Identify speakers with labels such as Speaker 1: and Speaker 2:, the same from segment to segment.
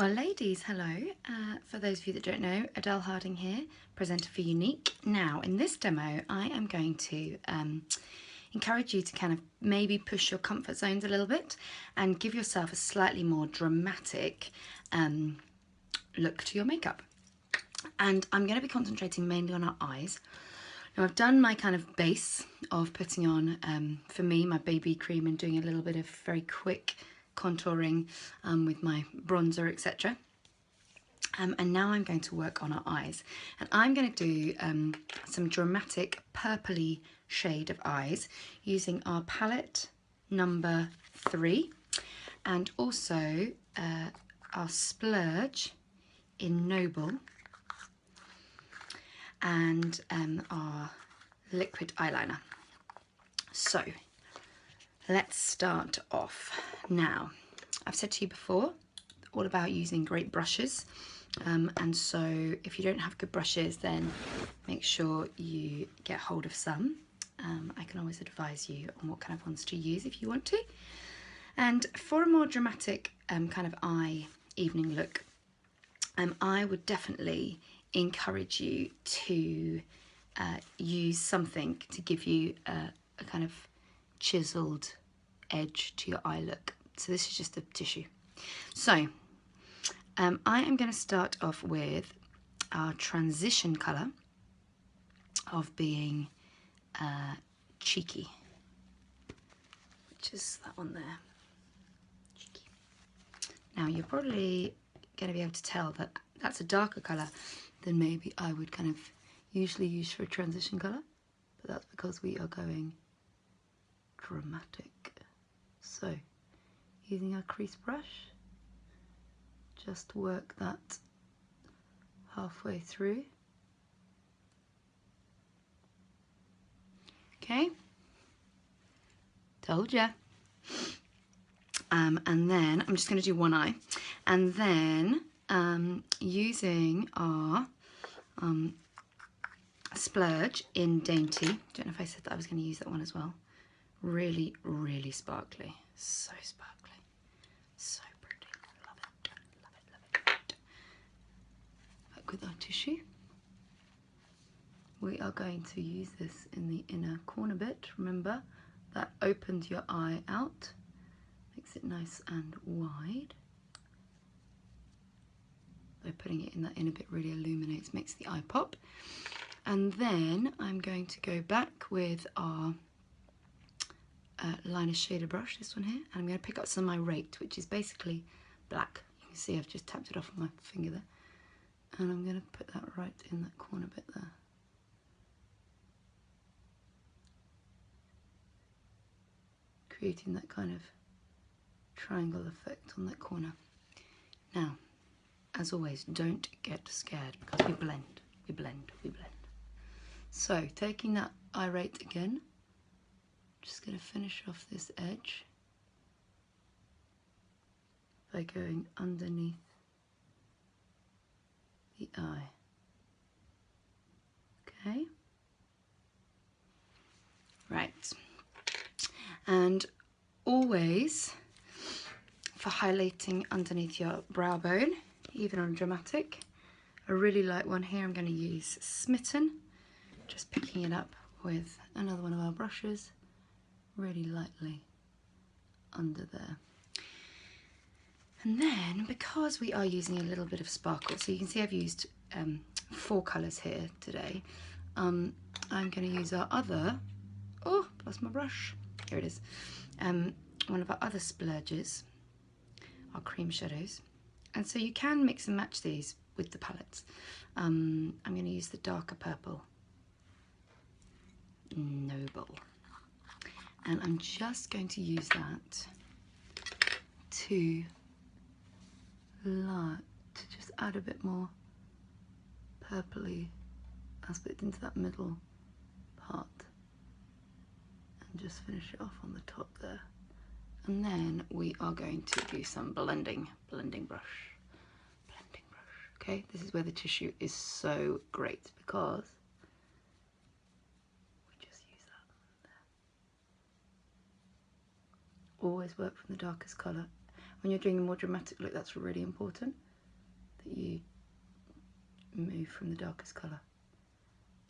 Speaker 1: Well, ladies, hello. For those of you that don't know, Adele Harding here, presenter for Younique. Now, in this demo, I am going to encourage you to kind of maybe push your comfort zones a little bit and give yourself a slightly more dramatic look to your makeup. And I'm going to be concentrating mainly on our eyes. Now, I've done my kind of base of putting on, for me, my BB cream and doing a little bit of very quick contouring with my bronzer, etc. And now I'm going to work on our eyes, and I'm going to do some dramatic purpley shade of eyes using our palette number 3 and also our Splurge in Noble and our liquid eyeliner. So let's start off. Now, I've said to you before all about using great brushes, and so if you don't have good brushes, then make sure you get hold of some. I can always advise you on what kind of ones to use if you want to. And for a more dramatic kind of eye evening look, I would definitely encourage you to use something to give you a kind of chiseled edge to your eye look. So this is just a tissue. So I am going to start off with our transition colour of being Cheeky, which is that one there. Cheeky. Now you're probably going to be able to tell that that's a darker colour than maybe I would kind of usually use for a transition colour, but that's because we are going dramatic. So using our crease brush, just work that halfway through. Okay, told ya. And then I'm just going to do one eye, and then using our Splurge in Dainty. Don't know if I said that I was going to use that one as well. Really, really sparkly. So sparkly. So pretty. Love it. Love it, love it. Back with our tissue. We are going to use this in the inner corner bit. Remember, that opens your eye out. Makes it nice and wide. By putting it in that inner bit really illuminates, makes the eye pop. And then I'm going to go back with our liner shader brush, this one here, and I'm going to pick up some of my Rate, which is basically black. You can see I've just tapped it off with my finger there, and I'm going to put that right in that corner bit there. Creating that kind of triangle effect on that corner. Now, as always, don't get scared because we blend, we blend, we blend. So, taking that eye Rate again, just going to finish off this edge by going underneath the eye. Okay? Right. And always, for highlighting underneath your brow bone, even on dramatic, a really light one here, I'm going to use Smitten, just picking it up with another one of our brushes, really lightly under there. And then, because we are using a little bit of sparkle, so you can see I've used 4 colours here today, I'm going to use our other, oh, lost my brush, here it is, one of our other Splurges, our cream shadows. And so you can mix and match these with the palettes. I'm going to use the darker purple, Noble. And I'm just going to use that to just add a bit more purpley aspect into that middle part, and just finish it off on the top there. And then we are going to do some blending brush. Okay, this is where the tissue is so great because we just use that there. Always work from the darkest colour. When you're doing a more dramatic look, that's really important. that you move from the darkest colour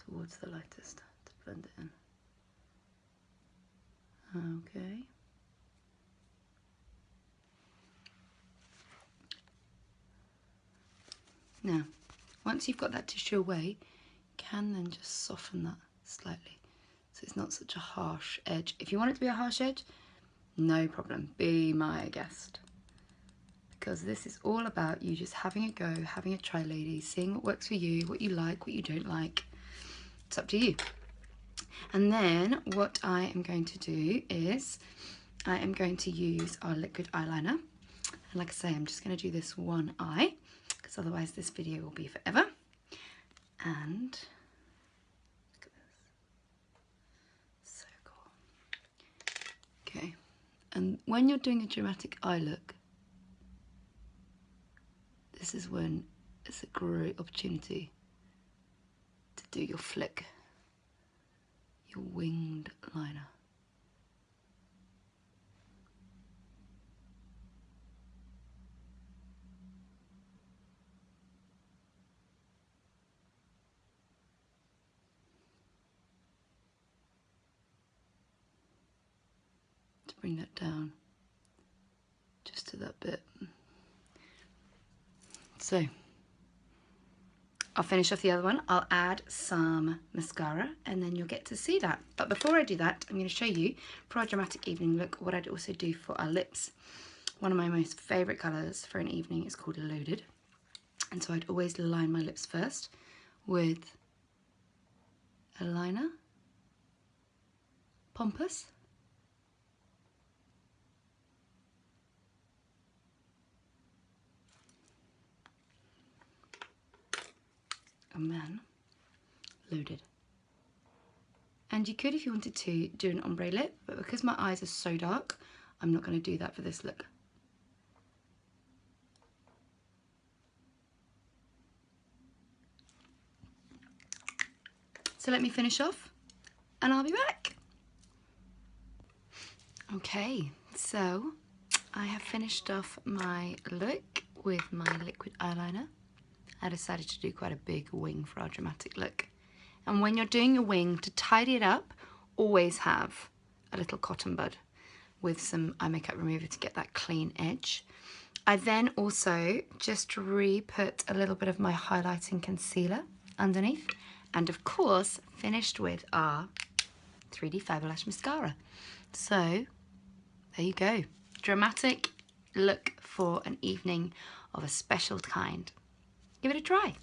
Speaker 1: towards the lightest to blend it in. Okay. Now, once you've got that tissue away, you can then just soften that slightly so it's not such a harsh edge. If you want it to be a harsh edge, no problem, be my guest. Because this is all about you just having a go, having a try, ladies, seeing what works for you, what you like, what you don't like. It's up to you. And then what I am going to do is I am going to use our liquid eyeliner. And like I say, I'm just going to do this one eye, because otherwise this video will be forever. And look at this. So cool. Okay. And when you're doing a dramatic eye look, this is when it's a great opportunity to do your flick, your winged liner. To bring that down just to that bit. So I'll finish off the other one. I'll add some mascara and then you'll get to see that. But before I do that, I'm going to show you for our dramatic evening look what I'd also do for our lips. One of my most favourite colours for an evening is called Loaded. And so I'd always line my lips first with a liner, Pompous, and then Loaded. And you could, if you wanted to, do an ombre lip, but because my eyes are so dark, I'm not going to do that for this look. So let me finish off and I'll be back. Okay, so I have finished off my look with my liquid eyeliner. I decided to do quite a big wing for our dramatic look. And when you're doing your wing, to tidy it up, always have a little cotton bud with some eye makeup remover to get that clean edge. I then also just re-put a little bit of my highlighting concealer underneath, and of course finished with our 3D Fiberlash mascara. So there you go, dramatic look for an evening of a special kind. Give it a try.